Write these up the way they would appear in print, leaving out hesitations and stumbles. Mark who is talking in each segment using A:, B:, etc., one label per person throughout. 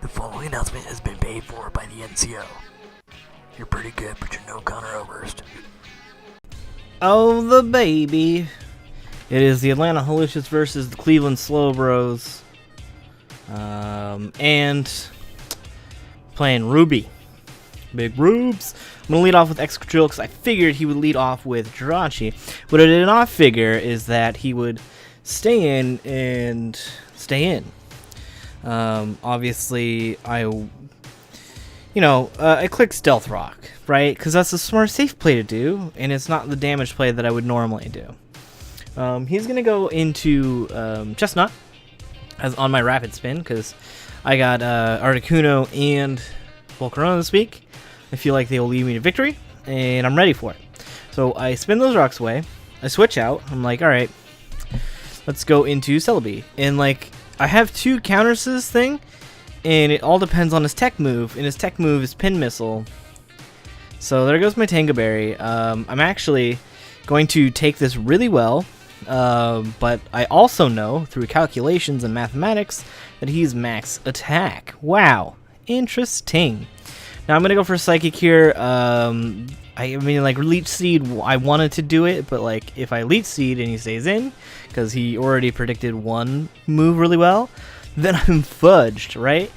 A: The following announcement has been paid for by the NCO. You're pretty good, but you're no Connor Oberst.
B: Oh, the baby. It is the Atlanta Hawluchas versus the Cleveland Slow Bros. And playing Ruby. Big Rubes. I'm going to lead off with Excadrill because I figured he would lead off with Jirachi. What I did not figure is that he would stay in and stay in. Obviously, I clicked Stealth Rock, right? Because that's a smart, safe play to do, and it's not the damage play that I would normally do. He's going to go into Chestnut as on my Rapid Spin, because I got Articuno and Volcarona this week. I feel like they will lead me to victory, and I'm ready for it. So I spin those rocks away. I switch out. I'm like, all right, let's go into Celebi. And, like, I have two counters to this thing, and it all depends on his tech move, and his tech move is Pin Missile. So there goes my Tango Berry. I'm actually going to take this really well, but I also know through calculations and mathematics that he's max attack. Wow, interesting. Now I'm gonna go for Psychic here. I mean, like, Leech Seed, I wanted to do it, but, like, if I Leech Seed and he stays in, because he already predicted one move really well, then I'm fudged, right?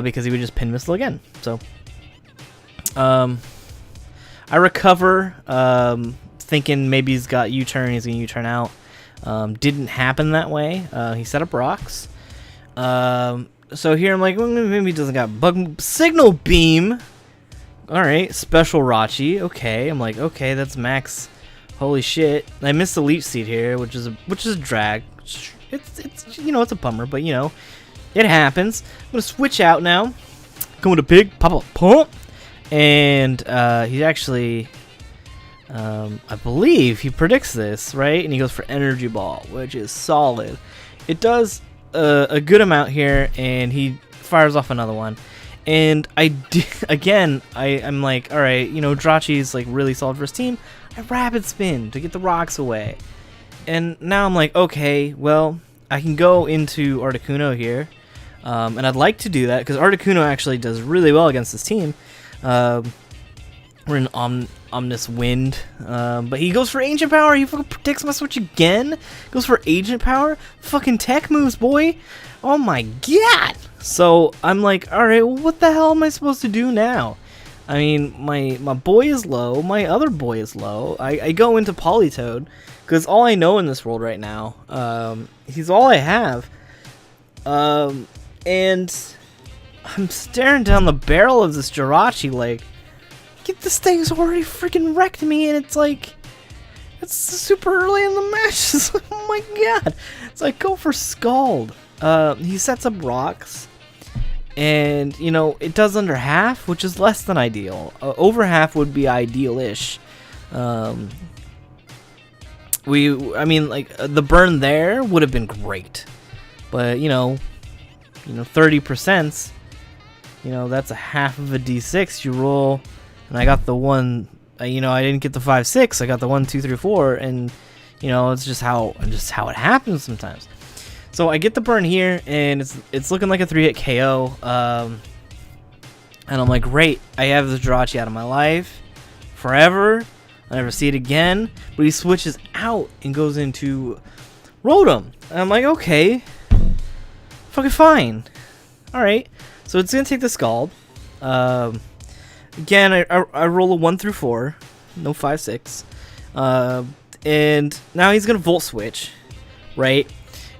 B: Because he would just Pin Missile again. So, I recover, thinking maybe he's got U-turn, he's gonna U-turn out. Didn't happen that way. He set up rocks. So here I'm like, well, maybe he doesn't got Bug Signal Beam. Alright, Special Rachi. Okay, I'm like, okay, that's max. Holy shit. I missed the Leech Seed here, which is a drag. It's it's a bummer, but it happens. I'm gonna switch out now. Going to big pop pump. And he's actually I believe he predicts this, right? And he goes for Energy Ball, which is solid. It does a good amount here, and he fires off another one. And I'm like, all right, Jirachi's like really solid for his team. I Rapid Spin to get the rocks away. And now I'm like, okay, well, I can go into Articuno here. And I'd like to do that because Articuno actually does really well against this team. We're in Omnis Wind, but he goes for Ancient Power. He fucking predicts my switch again. Goes for Agent Power. Fucking tech moves, boy. Oh my god. So I'm like, all right, well, what the hell am I supposed to do now? I mean, my boy is low. My other boy is low. I go into Politoed because all I know in this world right now. He's all I have. And I'm staring down the barrel of this Jirachi like, this thing's already freaking wrecked me, and it's like, it's super early in the match. It's like, oh my god. It's like, go for Scald. He sets up rocks, and, it does under half, which is less than ideal. Over half would be ideal-ish. I mean, like, the burn there would have been great. But, 30%, that's a half of a D6 you roll. And I got the one, I didn't get the 5, 6. I got the 1, 2, 3, 4, and it's just how it happens sometimes. So I get the burn here, and it's looking like a 3-hit KO. And I'm like, great, I have this Jirachi out of my life forever. I never see it again. But he switches out and goes into Rotom. And I'm like, okay, fucking fine. All right, so it's gonna take the Scald. Again, I roll a 1 through 4, no 5, 6, and now he's gonna Volt Switch, right?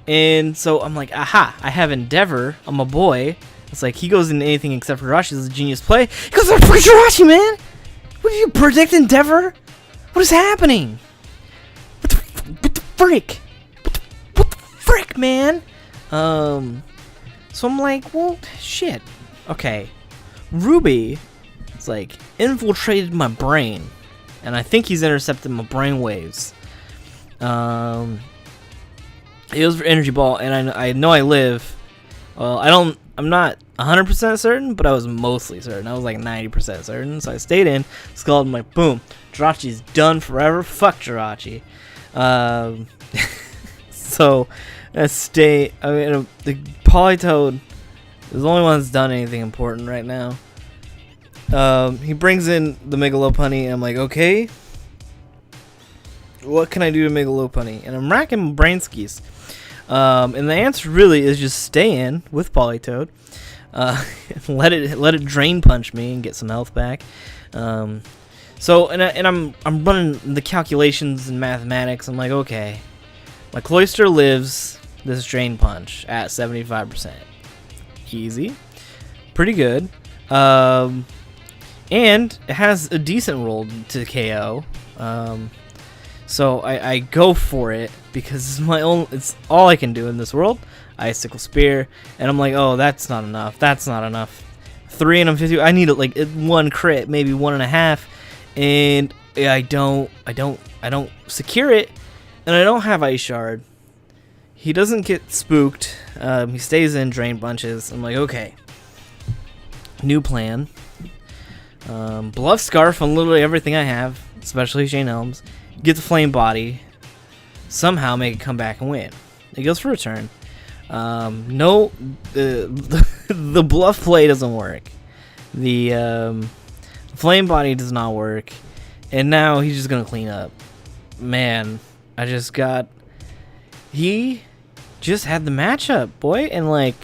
B: And so I'm like, aha! I have Endeavor on my boy. It's like he goes into anything except for Jirachi. This is a genius play. He goes for Jirachi, man. What did you predict, Endeavor? What is happening? What the frick? What the frick, man? So I'm like, well, shit. Okay, Ruby. It's like infiltrated my brain, and I think he's intercepted my brain waves. It was for Energy Ball, and I know I live. Well, I'm not 100% certain, but I was mostly certain. I was like 90% certain, so I stayed in. Scalded, like, boom, Jirachi's done forever. Fuck Jirachi. So I mean, the Politoed He's the only one that's done anything important right now. He brings in the Megalopunny, and I'm like, okay, what can I do to Megalopunny? And I'm racking brain skis. And the answer really is just stay in with Politoed. Let it drain punch me and get some health back. So I'm running the calculations and mathematics. I'm like, okay, my Cloyster lives this drain punch at 75%. Easy, pretty good. And it has a decent roll to KO. So I go for it because it's all I can do in this world. Icicle Spear, and I'm like, oh, that's not enough. That's not enough. 3 and I'm 50. I need like 1 crit, maybe 1.5, and I don't secure it, and I don't have Ice Shard. He doesn't get spooked. He stays in drain bunches. I'm like, okay, new plan. Bluff Scarf on literally everything I have, especially Shane Helms. Get the Flame Body, somehow make it come back and win. It goes for a turn. No, the bluff play doesn't work. The Flame Body does not work, and now he's just gonna clean up. Man, he just had the matchup, boy, and like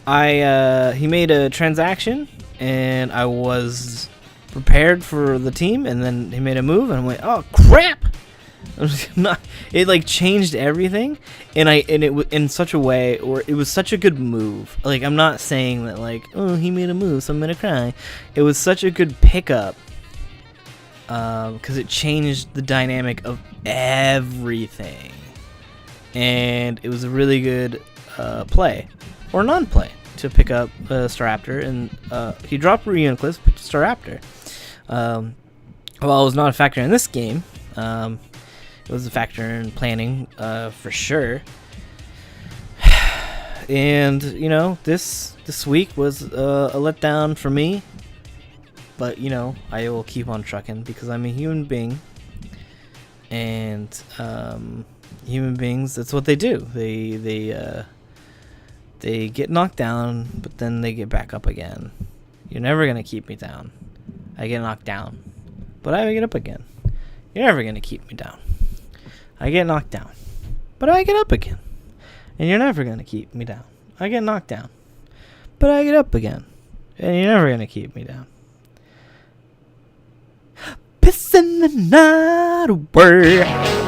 B: he made a transaction, and I was prepared for the team, and then he made a move, and I'm like, oh crap! It like changed everything, and it was in such a way, or it was such a good move. Like, I'm not saying that like, oh, he made a move, so I'm gonna cry. It was such a good pickup, because it changed the dynamic of everything, and it was a really good play or non-play to pick up Staraptor, and he dropped Reuniclus, picked Staraptor. Well, it was not a factor in this game. It was a factor in planning, for sure. And you know, this week was a letdown for me, but you know, I will keep on trucking because I'm a human being, and human beings, that's what they do. They get knocked down, but then they get back up again. You're never gonna keep me down. I get knocked down, but I get up again. You're never gonna keep me down. I get knocked down, but I get up again. And you're never gonna keep me down. I get knocked down, but I get up again. And you're never gonna keep me down. Piss in the night away.